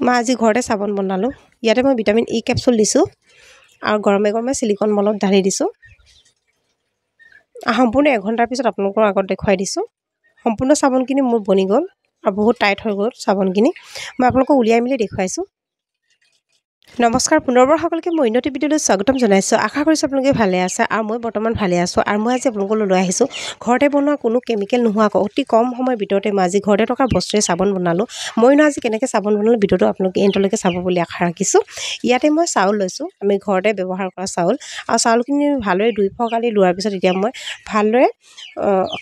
মই আজি ঘৰতে চাবোন বনালোঁ। ইয়াতে মই ভিটামিন ই কেপচুল দিছোঁ আৰু গৰমে গৰমে চিলিকন মলত ঢালি দিছোঁ। সম্পূৰ্ণ এঘণ্টাৰ পিছত আপোনালোকৰ আগত দেখুৱাই দিছোঁ। সম্পূৰ্ণ চাবোনখিনি মোৰ বনি গ'ল আৰু বহুত টাইট হৈ গ'ল চাবোনখিনি। মই আপোনালোকক উলিয়াই মেলি দেখুৱাইছোঁ। নমস্কাৰ, পুনৰবাৰ সকলোকে মই উন্নতি ভিডিঅ'লৈ স্বাগতম জনাইছোঁ। আশা কৰিছোঁ আপোনালোকে ভালে আছে আৰু মই বৰ্তমান ভালে আছোঁ। আৰু মই আজি আপোনালোকলৈ লৈ আহিছোঁ ঘৰতে বনোৱা কোনো কেমিকেল নোহোৱাকৈ অতি কম সময়ৰ ভিতৰতে মই আজি ঘৰতে থকা বস্তুৰে চাবোন বনালোঁ। মইনো আজি কেনেকৈ চাবোন বনালোঁ ভিডিঅ'টো আপোনালোকে এণ্টলৈকে চাব বুলি আশা ৰাখিছোঁ। ইয়াতে মই চাউল লৈছোঁ, আমি ঘৰতে ব্যৱহাৰ কৰা চাউল, আৰু চাউলখিনি ভালদৰে ধুই পখালি লোৱাৰ পিছত এতিয়া মই ভালদৰে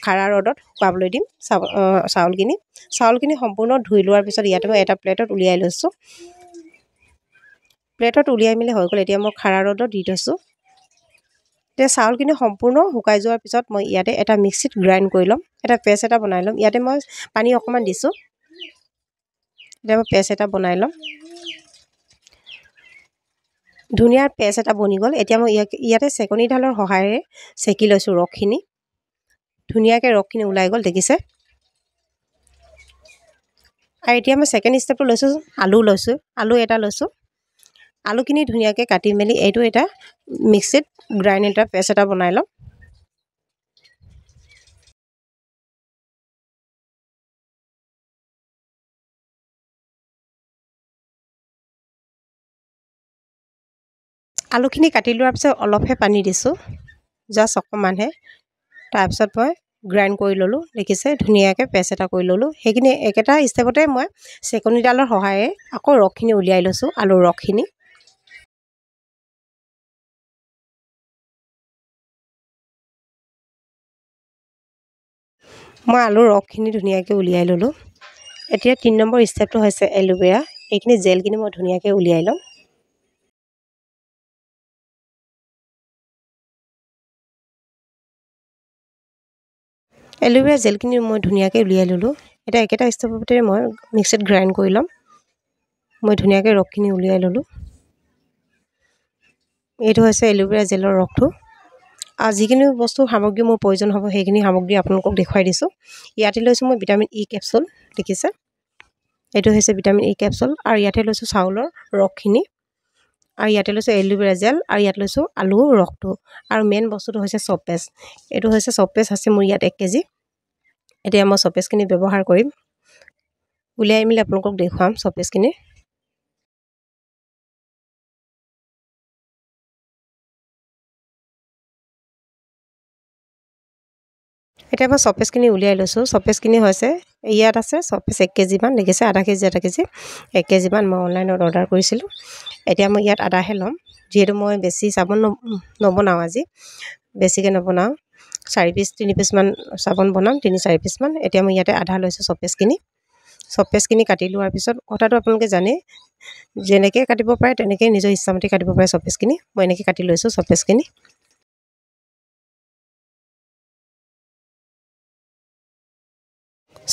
কাঢ়া ৰ'দত শুকাবলৈ দিম। চাউলখিনি সম্পূৰ্ণ ধুই লোৱাৰ পিছত ইয়াতে মই এটা প্লেটত উলিয়াই লৈছোঁ। প্লেটত উলিয়াই মেলি হৈ গ'ল। এতিয়া মই কাঢ়া ৰ'দত দি থৈছোঁ। এতিয়া চাউলখিনি সম্পূৰ্ণ শুকাই যোৱাৰ পিছত মই ইয়াতে এটা মিক্সিত গ্ৰাইণ্ড কৰি ল'ম, এটা পেষ্ট এটা বনাই ল'ম। ইয়াতে মই পানী অকণমান দিছোঁ। এতিয়া মই পেষ্ট এটা বনাই ল'ম। ধুনীয়া পেষ্ট এটা বনি গ'ল। এতিয়া মই ইয়াতে চেকনিডালৰ সহায়েৰে চেকি লৈছোঁ ৰসখিনি। ধুনীয়াকৈ ৰসখিনি ওলাই গ'ল, দেখিছে। আৰু এতিয়া মই ছেকেণ্ড ষ্টেপটো লৈছোঁ, আলু এটা লৈছোঁ। আলুখিনি ধুনীয়াকৈ কাটি মেলি এইটো এটা মিক্সিত গ্ৰাইণ্ড এটা পেষ্ট এটা বনাই ল'ম। আলুখিনি কাটি লোৱাৰ পিছত অলপহে পানী দিছোঁ, জাষ্ট অকণমানহে। তাৰপিছত মই গ্ৰাইণ্ড কৰি ল'লোঁ, দেখিছে, ধুনীয়াকৈ পেষ্ট এটা কৰি ল'লোঁ। সেইখিনি একেটা ষ্টেপতে মই চেকনিডালৰ সহায়েৰে আকৌ ৰসখিনি উলিয়াই লৈছোঁ, আলুৰ ৰসখিনি। মই আলুৰ ৰসখিনি ধুনীয়াকৈ উলিয়াই ল'লোঁ। এতিয়া 3 নম্বৰ ষ্টেপটো হৈছে এল'ভেৰা। এইখিনি জেলখিনি মই ধুনীয়াকৈ উলিয়াই ল'ম। এল'ভেৰা জেলখিনি মই ধুনীয়াকৈ উলিয়াই ল'লোঁ। এতিয়া একেটা ষ্টেপতে মই মিক্সিত গ্ৰাইণ্ড কৰি ল'ম। মই ধুনীয়াকৈ ৰসখিনি উলিয়াই ল'লোঁ। এইটো হৈছে এল'ভেৰা জেলৰ ৰসটো। আৰু যিখিনি বস্তু সামগ্ৰী মোৰ প্ৰয়োজন হ'ব সেইখিনি সামগ্ৰী আপোনালোকক দেখুৱাই দিছোঁ। ইয়াতে লৈছোঁ মই ভিটামিন ই কেপচুল, দেখিছে। এইটো হৈছে ভিটামিন ই কেপচুল। আৰু ইয়াতে লৈছোঁ চাউলৰ ৰসখিনি, আৰু ইয়াতে লৈছোঁ এল'ভেৰা জেল, আৰু ইয়াত লৈছোঁ আলুৰ ৰসটো। আৰু মেইন বস্তুটো হৈছে চপেষ্ট। এইটো হৈছে চপেষ্ট আছে মোৰ ইয়াত 1 কেজি। এতিয়া মই চপেষ্টখিনি ব্যৱহাৰ কৰিম, উলিয়াই মেলি আপোনালোকক দেখুৱাম চপেষ্টখিনি। এতিয়া মই চপেষ্টখিনি উলিয়াই লৈছোঁ। চপেষ্টখিনি হৈছে ইয়াত আছে চপেষ্ট 1 কেজিমান, দেখিছে, আধা কেজি 1 কেজিমান মই অনলাইনত অৰ্ডাৰ কৰিছিলোঁ। এতিয়া মই ইয়াত আধাহে ল'ম, যিহেতু মই বেছি চাবোন নবনাওঁ আজি, বেছিকৈ নবনাওঁ। 4 পিচ 3 পিচমান চাবোন বনাম, 3-4 পিচমান। এতিয়া মই ইয়াতে আধা লৈছোঁ চপেষ্টখিনি কাটি লোৱাৰ পিছত কথাটো আপোনালোকে জানে, যেনেকৈ কাটিব পাৰে তেনেকৈ নিজৰ ইচ্ছামতে কাটিব পাৰে চপেষ্টখিনি। মই এনেকৈ কাটি লৈছোঁ চপেষ্টখিনি।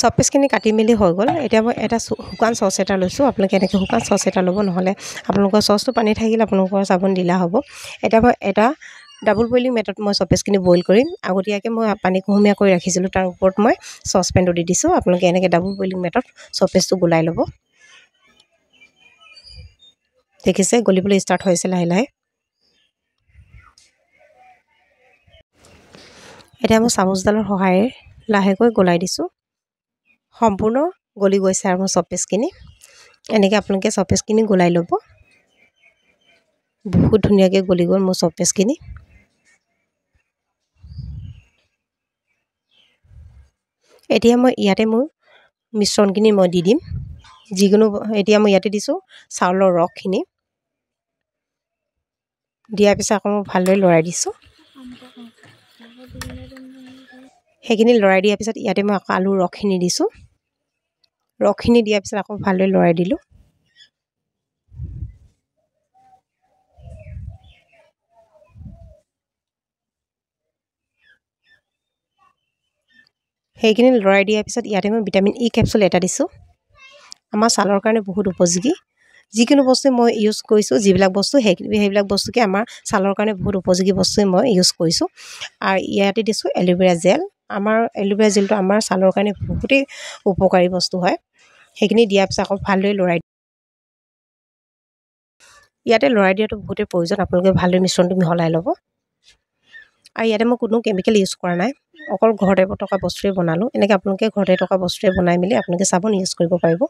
চপেষ্টখিনি কাটি মেলি হৈ গ'ল। এতিয়া মই এটা শুকান চচ এটা লৈছোঁ। আপোনালোকে এনেকৈ শুকান চচ এটা ল'ব, নহ'লে আপোনালোকৰ চচটো পানী থাকিলে আপোনালোকৰ চাবোন ঢিলা হ'ব। এতিয়া মই এটা ডাবল বইলিং মেথড মই চপেষ্টখিনি বইল কৰিম। আগতীয়াকৈ মই পানী কুহুমীয়া কৰি ৰাখিছিলোঁ, তাৰ ওপৰত মই চচপেনটো দি দিছোঁ। আপোনালোকে এনেকৈ ডাবল বইলিং মেথড চপেষ্টটো গলাই ল'ব। দেখিছে, গলিবলৈ ষ্টাৰ্ট হৈছে লাহে লাহে। এতিয়া মই চামুচডালৰ সহায়েৰে লাহেকৈ গলাই দিছোঁ। সম্পূৰ্ণ গলি গৈছে আৰু মোৰ চপেষ্টখিনি। এনেকৈ আপোনালোকে চপেষ্টখিনি গলাই ল'ব। বহুত ধুনীয়াকৈ গলি গ'ল মোৰ চপেষ্টখিনি। এতিয়া মই ইয়াতে মোৰ মিশ্ৰণখিনি মই দি দিম, যিকোনো। এতিয়া মই ইয়াতে দিছোঁ চাউলৰ ৰসখিনি। দিয়াৰ পিছত আকৌ মই ভালদৰে লৰাই দিছোঁ। সেইখিনি লৰাই দিয়াৰ পিছত ইয়াতে মই আকৌ আলুৰ ৰসখিনি দিছোঁ। ৰসখিনি দিয়াৰ পিছত আকৌ ভালদৰে লৰাই দিলোঁ। সেইখিনি লৰাই দিয়াৰ পিছত ইয়াতে মই ভিটামিন ই কেপচুল এটা দিছোঁ। আমাৰ ছালৰ কাৰণে বহুত উপযোগী। যিকোনো বস্তু মই ইউজ কৰিছোঁ, যিবিলাক বস্তু সেইবিলাক বস্তুকে আমাৰ ছালৰ কাৰণে বহুত উপযোগী বস্তুৱে মই ইউজ কৰিছোঁ। আৰু ইয়াতে দিছোঁ এল'ভেৰা জেল। আমাৰ এল'ভেৰা জেলটো আমাৰ ছালৰ কাৰণে বহুতেই উপকাৰী বস্তু হয়। সেইখিনি দিয়াৰ পিছত আকৌ ভালদৰে লৰাই ইয়াতে লৰাই দিয়াটো বহুতেই প্ৰয়োজন। আপোনালোকে ভালদৰে মিশ্ৰণটো মিহলাই ল'ব। আৰু ইয়াতে মই কোনো কেমিকেল ইউজ কৰা নাই, অকল ঘৰতে থকা বস্তুৱে বনালোঁ। এনেকৈ আপোনালোকে ঘৰতে থকা বস্তুৱে বনাই মেলি আপোনালোকে চাবোন ইউজ কৰিব পাৰিব।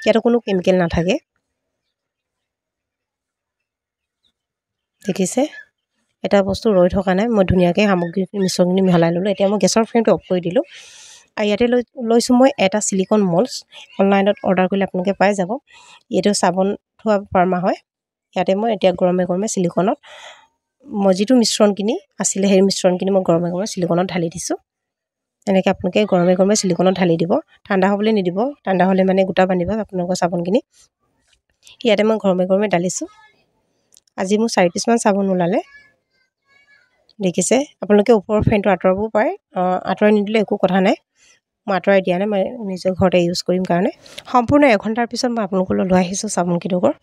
ইয়াতে কোনো কেমিকেল নাথাকে। দেখিছে, এটা বস্তু ৰৈ থকা নাই। মই ধুনীয়াকৈ সামগ্ৰীখিনি মিশ্ৰণখিনি মিহলাই ল'লোঁ। এতিয়া মই গেছৰ ফ্লেমটো অফ কৰি দিলোঁ। আৰু ইয়াতে লৈছোঁ মই এটা চিলিকন মল্ডছ। অনলাইনত অৰ্ডাৰ কৰিলে আপোনালোকে পাই যাব। এইটো চাবোন থোৱা ফাৰ্মা হয়। ইয়াতে মই এতিয়া গৰমে গৰমে চিলিকনত মই যিটো মিশ্ৰণখিনি আছিলে সেই মিশ্ৰণখিনি মই গৰমে গৰমে চিলিকনত ঢালি দিছোঁ। এনেকৈ আপোনালোকে গৰমে গৰমে চিলিকনত ঢালি দিব। ঠাণ্ডা হ'বলৈ নিদিব, ঠাণ্ডা হ'লে মানে গোটা বান্ধিব আপোনালোকৰ চাবোনখিনি। ইয়াতে মই গৰমে গৰমে ঢালিছোঁ। আজি মোৰ 4 পিচমান চাবোন ওলালে। দেখিছে, আপোনালোকে ওপৰৰ ফেনটো আঁতৰাবও পাৰে, আঁতৰাই নিদিলে একো কথা নাই। মই আঁতৰাই দিয়া নাই, মই নিজৰ ঘৰতে ইউজ কৰিম কাৰণে। সম্পূৰ্ণ 1 ঘণ্টাৰ পিছত মই আপোনালোকলৈ লৈ আহিছোঁ চাবোনকেইটুকুৰ।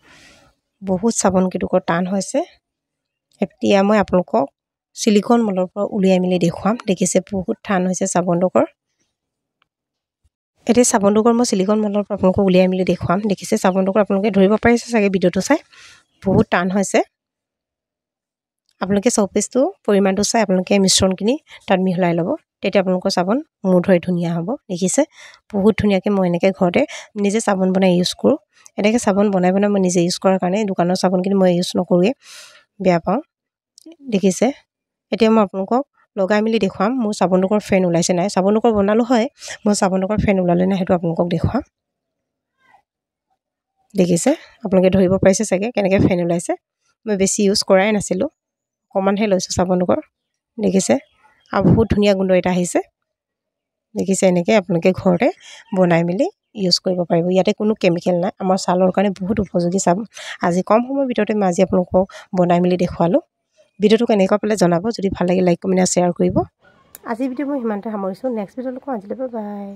বহুত চাবোনকেইটুকুৰ টান হৈছে। এতিয়া মই আপোনালোকক চিলিকন মলৰ পৰা উলিয়াই মেলি দেখুৱাম। দেখিছে, বহুত টান হৈছে চাবোনটুকুৰ। এতিয়া চাবোনটুকুৰ মই চিলিকন মলৰ পৰা আপোনালোকক উলিয়াই মেলি দেখুৱাম। দেখিছে, চাবোনটুকুৰ আপোনালোকে ধৰিব পাৰিছে চাগে ভিডিঅ'টো চাই, বহুত টান হৈছে। আপোনালোকে চৌপিচটো পৰিমাণটো চাই আপোনালোকে মিশ্ৰণখিনি তাত মিহলাই ল'ব। তেতিয়া আপোনালোকৰ চাবোন মূৰ ধৰি ধুনীয়া হ'ব। দেখিছে, বহুত ধুনীয়াকৈ মই এনেকৈ ঘৰতে নিজে চাবোন বনাই ইউজ কৰোঁ। এনেকৈ চাবোন বনাই মই নিজে ইউজ কৰাৰ কাৰণে দোকানৰ চাবোনখিনি মই ইউজ নকৰোঁৱে, বেয়া পাওঁ। দেখিছে, এতিয়া মই আপোনালোকক লগাই মেলি দেখুৱাম মোৰ চাবোনটুকুৰ ফেন ওলাইছে নাই। চাবোনটুকুৰ বনালোঁ হয়, মই চাবোনটুকুৰ ফেন ওলালে নাই সেইটো আপোনালোকক দেখুৱাম। দেখিছে, আপোনালোকে ধৰিব পাৰিছে চাগে কেনেকৈ ফেন ওলাইছে। মই বেছি ইউজ কৰাই নাছিলোঁ, অকণমানহে লৈছোঁ চাবোনটুকুৰ। দেখিছে, আৰু বহুত ধুনীয়া গোন্ধ এটা আহিছে। দেখিছে, এনেকৈ আপোনালোকে ঘৰতে বনাই মেলি ইউজ কৰিব পাৰিব। ইয়াতে কোনো কেমিকেল নাই, আমাৰ ছালৰ কাৰণে বহুত উপযোগী চাবোন। আজি কম সময়ৰ ভিতৰতে মই আজি আপোনালোকক বনাই মেলি দেখুৱালোঁ। ভিডিঅ'টো কেনেকুৱা পালে জনাব। যদি ভাল লাগে লাইক কমেণ্ট আৰু শ্বেয়াৰ কৰিব। আজি ভিডিঅ' মই সিমানতে সামৰিছোঁ। নেক্সট ভিডিঅ'লৈকে আজিলৈ বাই।